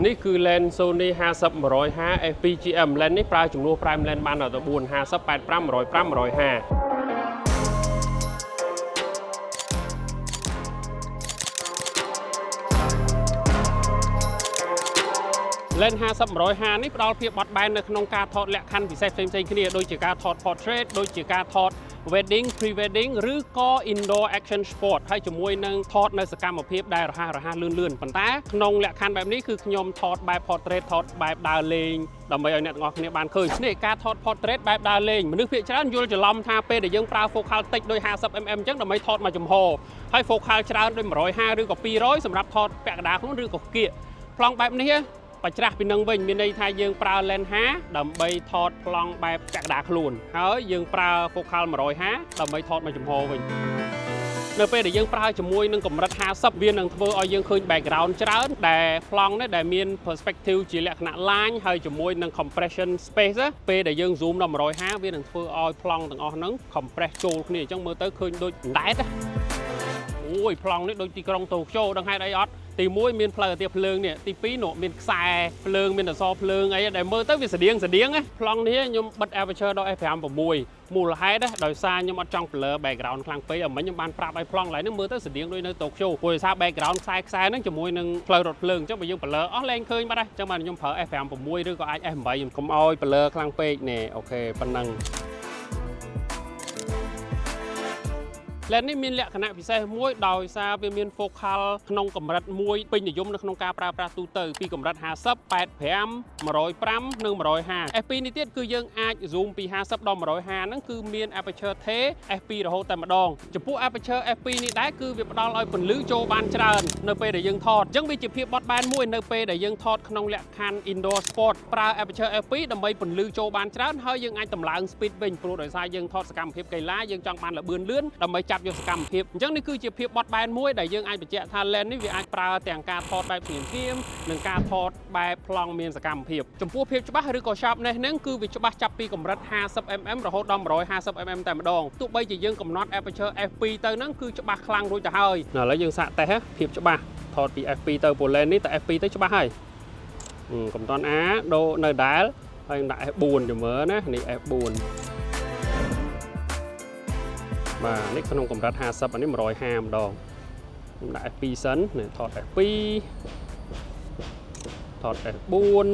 นี่คือเลนส์ Sony 50-105 FPGM เลนส์នេះប្រើចំនួន prime lens បានដល់4 50 85 105 105เลนส์50-105នេះផ្ដល់ភាពបត់បែននៅក្នុងការថតលក្ខខណ្ឌពិសេសផ្សេងៗគ្នាដូចជាការថត portrait ដូចជាការថត wedding pre-wedding ឬក៏ indoor action sport ហើយជាមួយនឹងថតនៅសកម្មភាពដែលរហ័សលឿនប៉ុន្តែក្នុងលក្ខខណ្ឌបែបនេះគឺខ្ញុំថតបែប portrait ថតបែបដើរលេងដើម្បីឲ្យអ្នកទាំងអស់គ្នាបានឃើញនេះការថត portrait បែបដើរលេងមនុស្សភាគច្រើនយល់ច្រឡំថាពេលដែលយើងប្រើ focal តិចដូច 50mm អញ្ចឹងដើម្បីថតមួយចំហហើយ focal ច្រើនដូច150ឬក៏200សម្រាប់ថតពាក់កណ្ដាលខ្លួនឬក៏គៀកប្លង់បែបនេះបច្ច្រាស់ពីនឹងវិញមានន័យថាយើងប្រើ lens 50ដើម្បីថតប្លង់បែបពាក់កណ្ដាលខ្លួនហើយយើងប្រើ focal 150ដើម្បីថតមួយចំហវិញនៅពេលដែលយើងប្រើជាមួយនឹងកម្រិត50វានឹងធ្វើឲ្យយើងឃើញ background ច្រើនដែលប្លង់នេះដែលមាន perspective ជាលក្ខណៈ line ហើយជាមួយនឹង compression space ពេលដែលយើង zoom ដល់150វានឹងធ្វើឲ្យប្លង់ទាំងអស់ហ្នឹង compress ចូលគ្នាអញ្ចឹងមើលទៅឃើញដូចដែតអូយប្លង់នេះដូចទីក្រុងតូក្យូដឹងហេតុអីអត់ទី1មានផ្លូវអាទិភ្លើងនេះទី2នោះមានខ្សែភ្លើងមានអក្សរភ្លើងអីដែលមើលទៅវាស្តៀងប្លង់នេះខ្ញុំបិទ aperture ដល់ f5.6 មូលហេតុដោយសារខ្ញុំអត់ចង់ blur background ខ្លាំងពេកមិញខ្ញុំបានប្រាប់ឲ្យប្លង់ឡើយនេះមើលទៅស្តៀងដូចនៅតូក្យូព្រោះដោយសារ background ខ្សែហ្នឹងជាមួយនឹងផ្លូវរថភ្លើងអញ្ចឹងបើយើង blur អស់លែងឃើញបាត់ហើយអញ្ចឹងបានខ្ញុំប្រើ f5.6 ឬក៏អាច f8 ខ្ញុំកុំឲ្យ blur ខ្លាំងពេកនេះអូខេប៉ុណ្ណឹងlens នេះមានលក្ខណៈពិសេសមួយដោយសារវាមាន focal ក្នុងកម្រិតមួយពេញនិយមនៅក្នុងការប្រើប្រាស់ទូទៅពីកម្រិត50 85 105និង150 f2 នេះទៀតគឺយើងអាច zoom ពី50ដល់150ហ្នឹងគឺមាន aperture T f2 រហូតតែម្ដងចំពោះ aperture f2 នេះដែរគឺវាផ្ដល់ឲ្យពន្លឺចូលបានច្រើននៅពេលដែលយើងថតអញ្ចឹងវាជាភាពបត់បែនមួយនៅពេលដែលយើងថតក្នុងលក្ខខណ្ឌ indoor sport ប្រើ aperture f2 ដើម្បីពន្លឺចូលបានច្រើនហើយយើងអាចតម្លើង speed វិញព្រោះដោយសារយើងថតសកម្មភាពកីឡាយើងចង់បានល្បឿនលឿនដើម្បីចាប់យកសកម្មភាពអញ្ចឹងនេះគឺជាភាពបត់បែនមួយដែលយើងអាចបញ្ជាក់ថា lens នេះវាអាចប្រើទាំងការថតបែបភ្លាមនិងការថតបែបប្លង់មានសកម្មភាពចំពោះភាពច្បាស់ឬក៏ sharpness ហ្នឹងគឺវាច្បាស់ចាប់ពីកម្រិត 50mm រហូតដល់ 150mm តែម្ដងទោះបីជាយើងកំណត់ aperture f2 ទៅហ្នឹងគឺច្បាស់ខ្លាំងរួចទៅហើយឥឡូវយើងសាកតេស្តភាពច្បាស់ថតពី f2 ទៅពូ lens នេះតែ f2 ទៅច្បាស់ហើយកុំតន់អាដូរនៅដែលហើយដាក់ f4 ចាំមើលណានេះ f4បាទនេះក្នុងកម្រិត50អានេះ150ម្ដងខ្ញុំដាក់ f2 សិនថត f2 ថត f4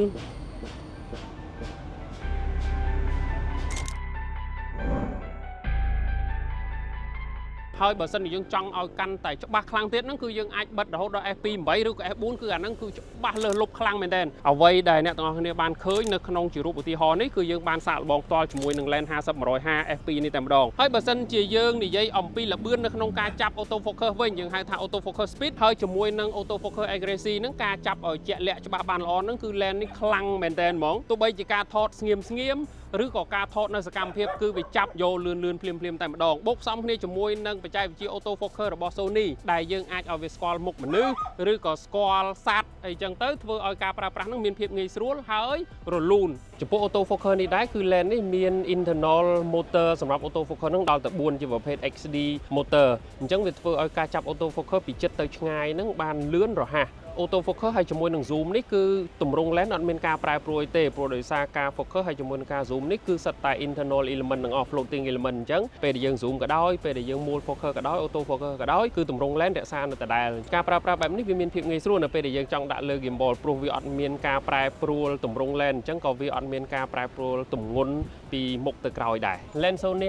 ហើយបើសិនជាយើងចង់ឲ្យកាន់តែច្បាស់ខ្លាំងទៀតហ្នឹងគឺយើងអាចបិទរហូតដល់ f2.8 ឬក៏ f4 គឺអាហ្នឹងគឺច្បាស់លើសលប់ខ្លាំងមែនទែនអ្វីដែលអ្នកទាំងអស់គ្នាបានឃើញនៅក្នុងជារូបឧទាហរណ៍នេះគឺយើងបានសាកល្បងផ្ទាល់ជាមួយនឹង lens 50-105 f2 នេះតែម្ដងហើយបើសិនជាយើងនិយាយអំពីល្បឿននៅក្នុងការចាប់ auto focus វិញយើងហៅថា auto focus speed ហើយជាមួយនឹង auto focus accuracy ហ្នឹងការចាប់ឲ្យជាក់លាក់ច្បាស់បានល្អហ្នឹងគឺ lens នេះខ្លាំងមែនទែនហ្មងទោះបីជាការថតស្ងៀមឬក៏ការថតនៅសកម្មភាពគឺវាចាប់យកលឿនភ្លាមតែម្ដងបូកផ្សំគ្នាជាមួយនឹងបច្ចេកវិទ្យា auto focus របស់ Sony ដែលយើងអាចឲ្យវាស្គាល់មុខមនុស្សឬក៏ស្គាល់សត្វអីចឹងទៅធ្វើឲ្យការប្រើប្រាស់នឹងមានភាពងាយស្រួលហើយរលូនចំពោះ auto focus នេះដែរគឺ lens នេះមាន internal motor សម្រាប់ auto focus នឹងដល់ទៅ4ជាប្រភេទ XD motor អញ្ចឹងវាធ្វើឲ្យការចាប់ auto focus ពីជិតទៅឆ្ងាយនឹងបានលឿនរហ័សauto focus ហើយជាមួយនឹង zoom នេះគឺទម្រង់ lens អត់មានការប្រែប្រួលទេព្រោះដោយសារការ focus ហើយជាមួយនឹងការ zoom នេះគឺសិតតែ internal element និង floating element អញ្ចឹងពេលដែលយើង zoom ក៏ដោយពេលដែលយើង move focus ក៏ដោយ auto focus ក៏ដោយគឺទម្រង់ lens រក្សានៅដដែលការប្រើប្រាស់បែបនេះវាមានភាពងាយស្រួលនៅពេលដែលយើងចង់ដាក់លើ gimbal ព្រោះវាអត់មានការប្រែប្រួលទម្រង់ lens អញ្ចឹងក៏វាអត់មានការប្រែប្រួលទម្ងន់ពីមុខទៅក្រោយដែរ lens Sony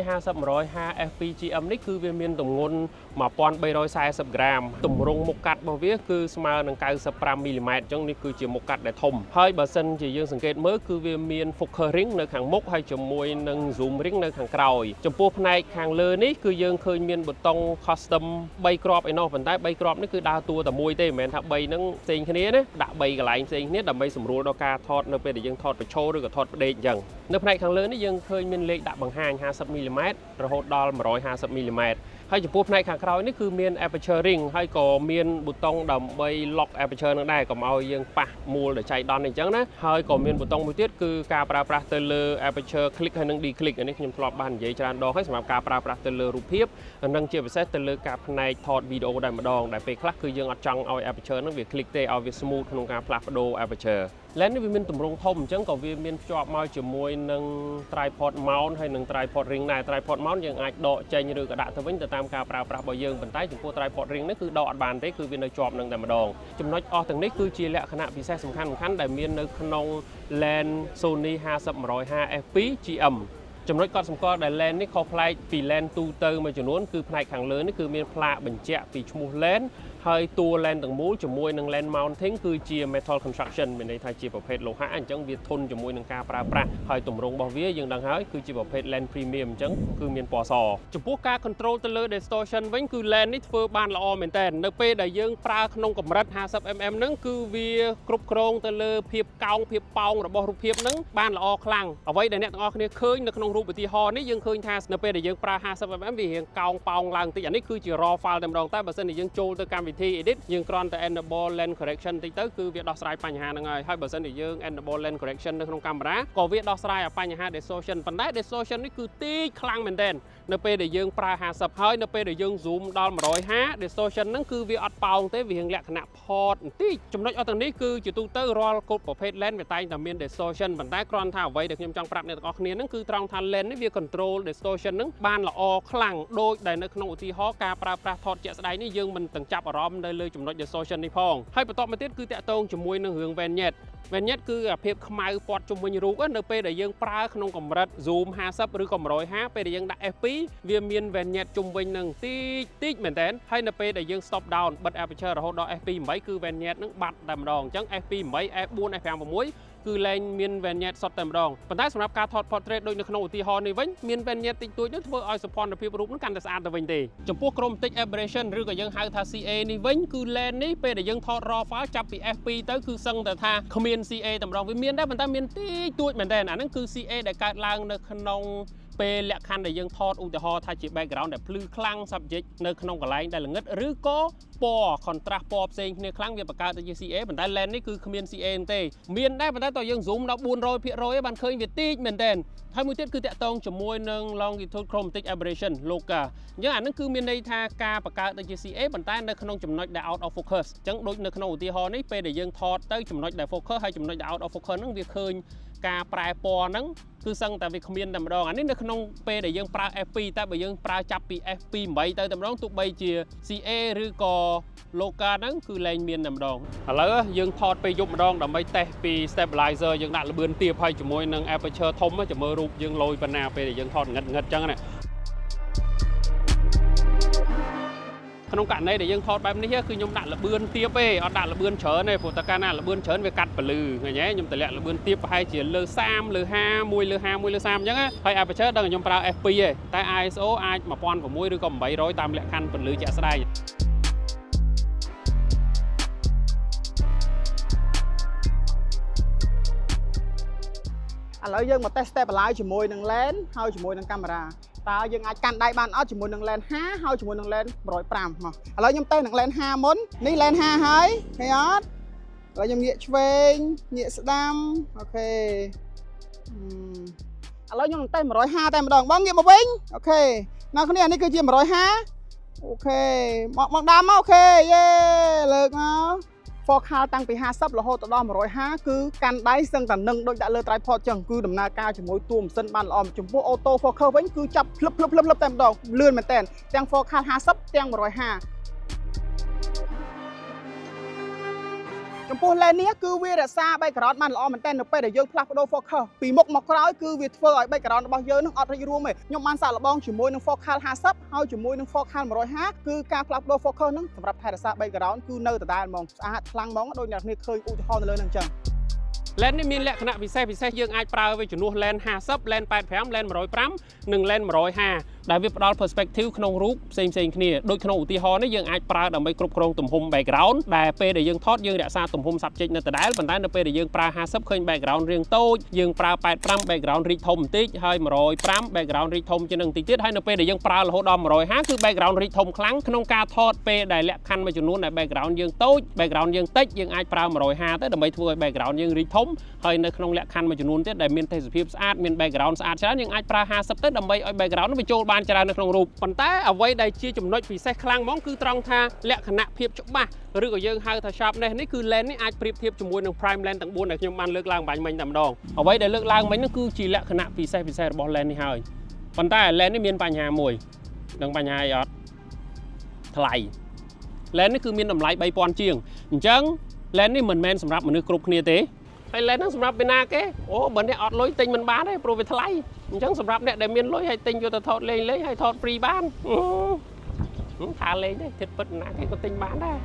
50-105 FPGM នេះគឺវាមានទម្ងន់1340ក្រាមទម្រង់មុខកាត់របស់វាគឺស្មើនឹង95មីលីម៉ែត្រអញ្ចឹងនេះគឺជាមុខកាត់ដែលធំហើយបើសិនជាយើងសង្កេតមើលគឺវាមាន focus ring នៅខាងមុខហើយជាមួយនឹង zoom ring នៅខាងក្រោយចំពោះផ្នែកខាងលើនេះគឺយើងឃើញមានប៊ូតុង custom 3គ្រាប់ឯណោះប៉ុន្តែ3គ្រាប់នេះគឺដើរតួតែមួយទេមិនមែនថា3ហ្នឹងផ្សេងគ្នាណាដាក់3កន្លែងផ្សេងគ្នាដើម្បីសម្រួលដល់ការថតនៅពេលដែលយើងថតបញ្ឈរឬក៏ថតផ្ដេកអញ្ចឹង នៅផ្នែកខាងលើនេះយើងឃើញមានលេខដាក់បង្ហាញ 50 មីលីម៉ែត្ររហូតដល់ 150 មីលីម៉ែត្រហើយចំពោះផ្នែកខាងក្រោយនេះគឺមាន aperture ring ហើយក៏មានប៊ូតុងដើម្បី lock aperture នឹងដែរកុំឲ្យយើងប៉ះមូលដែលចៃដន្យអញ្ចឹងណាហើយក៏មានប៊ូតុងមួយទៀតគឺការប្រើប្រាស់ទៅលើ aperture click ហើយនិង declick នេះខ្ញុំធ្លាប់បាននិយាយច្រើនដងហើយសម្រាប់ការប្រើប្រាស់ទៅលើរូបភាពនិងជាពិសេសទៅលើការផ្នែកថតវីដេអូតែម្ដងដែលពេលខ្លះគឺយើងអត់ចង់ឲ្យ aperture នឹងវា click ទេឲ្យវា smooth ក្នុងការផ្លាស់ប្ដូរ aperture lens នេះវាមានទម្រង់ធំអញ្ចឹងក៏វាមានភ្ជាប់មកជាមួយនឹង tripod mount ហើយនិង tripod ring ដែរ tripod mount យើងអាចដកចេញឬក៏ដាក់ទៅវិញទៅតាមការប្រើប្រាស់របស់យើងប៉ុន្តែចំពោះ tripod ring នេះគឺដកអត់បានទេគឺវានៅជាប់នឹងតែម្ដងចំណុចអស់ទាំងនេះគឺជាលក្ខណៈពិសេសសំខាន់ៗដែលមាននៅក្នុង lens Sony 50-150 f2 GM ចំណុចកត់សម្គាល់ដែល lens នេះខុសប្លែកពី lens ទូទៅមួយចំនួនគឺផ្នែកខាងលើនេះគឺមានផ្លាកបញ្ជាក់ពីឈ្មោះ lens ហើយតួ lens ទាំងមូលជាមួយនឹង lens mounting គឺជា metal construction មានន័យថាជាប្រភេទលោហៈអញ្ចឹងវាធន់ជាមួយនឹងការប្រើប្រាស់ហើយទម្រង់របស់វាយើងដឹងហើយគឺជាប្រភេទ lens premium អញ្ចឹងគឺមានពណ៌សចំពោះការ control ទៅលើ distortion វិញគឺ lens នេះធ្វើបានល្អមែនតើនៅពេលដែលយើងប្រើក្នុងកម្រិត 50mm ហ្នឹងគឺវាគ្រប់គ្រងទៅលើភាពកោងភាពប៉ោងរបស់រូបភាពហ្នឹងបានល្អខ្លាំងអ្វីដែលអ្នកទាំងអស់គ្នាឃើញនៅក្នុងរូបឧទាហរណ៍នេះយើងឃើញថានៅពេលដែលយើងប្រើ 50mm វារៀងកោងប៉ោងឡើងតិចអានេះគឺជា raw file តែម្ដងតែបើសិនជាយើងចូលទៅកម្មវិធី edit យើងគ្រាន់តែ enable lens correction តិចទៅគឺវាដោះស្រាយបញ្ហាហ្នឹងហើយបើសិនជាយើង enable lens correction នៅក្នុងកាមេរ៉ាក៏វាដោះស្រាយបញ្ហា distortion ប៉ុន្តែ distortion នេះគឺតិចខ្លាំងមែនទែននៅពេលដែលយើងប្រើ50ហើយនៅពេលដែលយើង zoom ដល់ 150 distortion ហ្នឹងគឺវាអត់ប៉ោងទេវារៀងលក្ខណៈផតបន្តិចចំណុចអស់ទាំងនេះគឺជាទូទៅរាល់គ្រប់ប្រភេទ lens វាតែងតែមាន distortion ប៉ុន្តែគ្រាន់ថាអ្វីដែលខ្ញុំចង់ប្រាប់អ្នកទាំងអស់គ្នាហ្នឹងគឺត្រង់ថា lens នេះវា control distortion ហ្នឹងបានល្អខ្លាំងដូចដែលនៅក្នុងឧទាហរណ៍ការប្រើប្រាស់ថតជាក់ស្ដែងនេះយើងមិនទាំងចាប់អារម្មណ៍នៅលើចំណុច distortion នេះផងហើយបន្តមកទៀតគឺតាក់ទងជាមួយនឹងរឿង vignette គឺអាភាពខ្មៅព័ទ្ធជុំវិញរូបនៅពេលដែលយើងប្រើក្នុងកម្រិត zoom 50ឬក៏150ពេលដែលយើងដាក់ f2 វាមាន vignette ជុំវិញនឹងតិចមែនតើហើយនៅពេលដែលយើង stop down បិទ aperture រហូតដល់ f2.8 គឺ vignette នឹងបាត់តែម្ដងអញ្ចឹង f2.8 f4 f5.6គឺលែងមាន vignette សុទ្ធតែម្ដងប៉ុន្តែសម្រាប់ការថត portrait ដូចនៅក្នុងឧទាហរណ៍នេះវិញមាន vignette តិចតួចនោះធ្វើឲ្យសម្ព័ន្ធភាពរូបនឹងកាន់តែស្អាតទៅវិញទេចំពោះ chromatic aberration ឬក៏យើងហៅថា CA នេះវិញគឺ lens នេះពេលដែលយើងថត raw file ចាប់ពី f2 ទៅគឺសឹងតែថាគ្មាន CA តែម្ដងវាមានដែរប៉ុន្តែមានតិចតួចមែនតើអាហ្នឹងគឺ CA ដែលកើតឡើងនៅក្នុងពេលលក្ខខណ្ឌដែលយើងថតឧទាហរណ៍ថាជា background ដែលភ្លឺខ្លាំង subject នៅក្នុងកន្លែងដែលល្ងិតឬក៏ពណ៌ contrast ពណ៌ផ្សេងគ្នាខ្លាំងវាបង្កើតទៅជា CA ប៉ុន្តែ lens នេះគឺគ្មាន CA ទេមានដែរប៉ុន្តែតើយើង zoom ដល់ 400% ឯងបានឃើញវាតិចមែនតើហើយមួយទៀតគឺតាក់ទងជាមួយនឹង longitude chromatic aberration LOCA អញ្ចឹងអានឹងគឺមានន័យថាការបង្កើតទៅជា CA ប៉ុន្តែនៅក្នុងចំណុចដែល out of focus អញ្ចឹងដូចនៅក្នុងឧទាហរណ៍នេះពេលដែលយើងថតទៅចំណុចដែល focus ហើយចំណុចដែល out of focus ហ្នឹងវាឃើញការប្រែពណ៌ហ្នឹងគឺសឹងតែវាគ្មានតែម្ដងអានេះនៅក្នុងពេលដែលយើងប្រើ f2 តែបើយើងប្រើចាប់ពី f2.8 ទៅតែម្ដងទោះបីជា CA ឬក៏ LOCA ហ្នឹងគឺលែងមានតែម្ដងឥឡូវយើងថតពេលយប់ម្ដងដើម្បីតេស្តពី stabilizer យើងដាក់ល្បឿនទាបហើយជាមួយនឹង aperture ធំចាំមើលរូបយើងលយប៉ុណ្ណាពេលដែលយើងថតងឹតអញ្ចឹងណាក្នុងករណីដែលយើងថតបែបនេះគឺខ្ញុំដាក់ល្បឿនទាបទេអត់ដាក់ល្បឿនច្រើនទេព្រោះតែកាលណាល្បឿនច្រើនវាកាត់ពលឺឃើញទេខ្ញុំតម្លាក់ល្បឿនទាបប្រហែលជាលើ30លើ50 1លើ50 1លើ30អញ្ចឹងហើយ aperture ដឹងខ្ញុំប្រើ f2 ទេតែ ISO អាច1600ឬក៏800តាមលក្ខខណ្ឌពន្លឺជាក់ស្ដែងឥឡូវយើងមក test stabilize ជាមួយនឹង lens ហើយជាមួយនឹងកាមេរ៉ាតើយើងអាចកាន់ដៃបានអត់ជាមួយនឹង lens 50ហើយជាមួយនឹង lens 105មកឥឡូវខ្ញុំតេស្តនឹង lens 50មុននេះ lens 50ហើយឃើញអត់ឥឡូវខ្ញុំងាកឆ្វេងងាកស្ដាំអូខេឥឡូវខ្ញុំតេស្ត150តែម្ដងបងងាកមកវិញអូខេអ្នកគ្នានេះគឺជា150អូខេមកដើមមកអូខេយេលើកមក focal តាំងពី50រហូតដល់150គឺកាន់ដៃសឹងតែនឹងដូចដាក់លើ tripod ចឹងគឺដំណើរការជាមួយតួម៉ាស៊ីនបានល្អចំពោះ auto focus វិញគឺចាប់ភ្លឹបតែម្ដងលឿនមែនតើទាំង focal 50ទាំង150ចំពោះ lens នេះគឺវារក្សា background បានល្អមែនតើនៅពេលដែលយើងផ្លាស់ប្ដូរ focus ពីមុខមកក្រោយគឺវាធ្វើឲ្យ background របស់យើងនឹងអត់រិចរួមទេខ្ញុំបានសាកល្បងជាមួយនឹង focal 50ហើយជាមួយនឹង focal 150គឺការផ្លាស់ប្ដូរ focus ហ្នឹងសម្រាប់ថែរក្សា background គឺនៅដដែលហ្មងស្អាតខ្លាំងហ្មងដូចអ្នកគ្នាឃើញឧទាហរណ៍នៅលើហ្នឹងអញ្ចឹង lens នេះមានលក្ខណៈពិសេសយើងអាចប្រើវាជំនួស lens 50 lens 85 lens 105និង lens 150 ដែលវាផ្ដល់ perspective ក្នុងរូបផ្សេងៗគ្នាដូចក្នុងឧទាហរណ៍នេះយើងអាចប្រើដើម្បីគ្រប់គ្រងទំហំ background ដែលពេលដែលយើងថតយើងរក្សាទំហំ subject នៅដដែលប៉ុន្តែនៅពេលដែលយើងប្រើ50ឃើញ background រាងតូចយើងប្រើ85 background រីកធំបន្តិចហើយ105 background រីកធំជាងនឹងបន្តិចទៀតហើយនៅពេលដែលយើងប្រើរហូតដល់150គឺ background រីកធំខ្លាំងក្នុងការថតពេលដែលលក្ខខណ្ឌមួយចំនួនដែល background យើងតូច background យើងតិចយើងអាចប្រើ150ទៅដើម្បីធ្វើឲ្យ background យើងរីកធំហើយនៅក្នុងលក្ខខណ្ឌមួយចំនួនទៀតដែលមានទេសភាពស្អាតមាន background ស្អាតច្រើនយើងអាចប្រើ50ទៅដើម្បីឲ្យ background នោះវាចូលបានច្រើននៅក្នុងរូបប៉ុន្តែអ្វីដែលជាចំណុចពិសេសខ្លាំងហ្មងគឺត្រង់ថាលក្ខណៈភាពច្បាស់ឬក៏យើងហៅថា sharpness នេះគឺ lens នេះអាចប្រៀបធៀបជាមួយនឹង prime lens ទាំង4ដែលខ្ញុំបានលើកឡើងបាញ់មិញតែម្ដងអ្វីដែលលើកឡើងមិញនោះគឺជាលក្ខណៈពិសេសរបស់ lens នេះហើយប៉ុន្តែ lens នេះមានបញ្ហាមួយដឹងបញ្ហាអីអត់ថ្លៃ lens នេះគឺមានតម្លៃ 3000 ជាងអញ្ចឹង lens នេះមិនមែនសម្រាប់មនុស្សគ្រប់គ្នាទេហើយ lens ហ្នឹងសម្រាប់ពេលណាគេអូបើអ្នកអត់លុយទិញមិនបានទេព្រោះវាថ្លៃអញ្ចឹងសម្រាប់អ្នកដែលមានលុយហើយទិញយកទៅថតលេងហើយថត free បានថាលេងទេគិតពិតណាគេក៏ទិញបានដែរ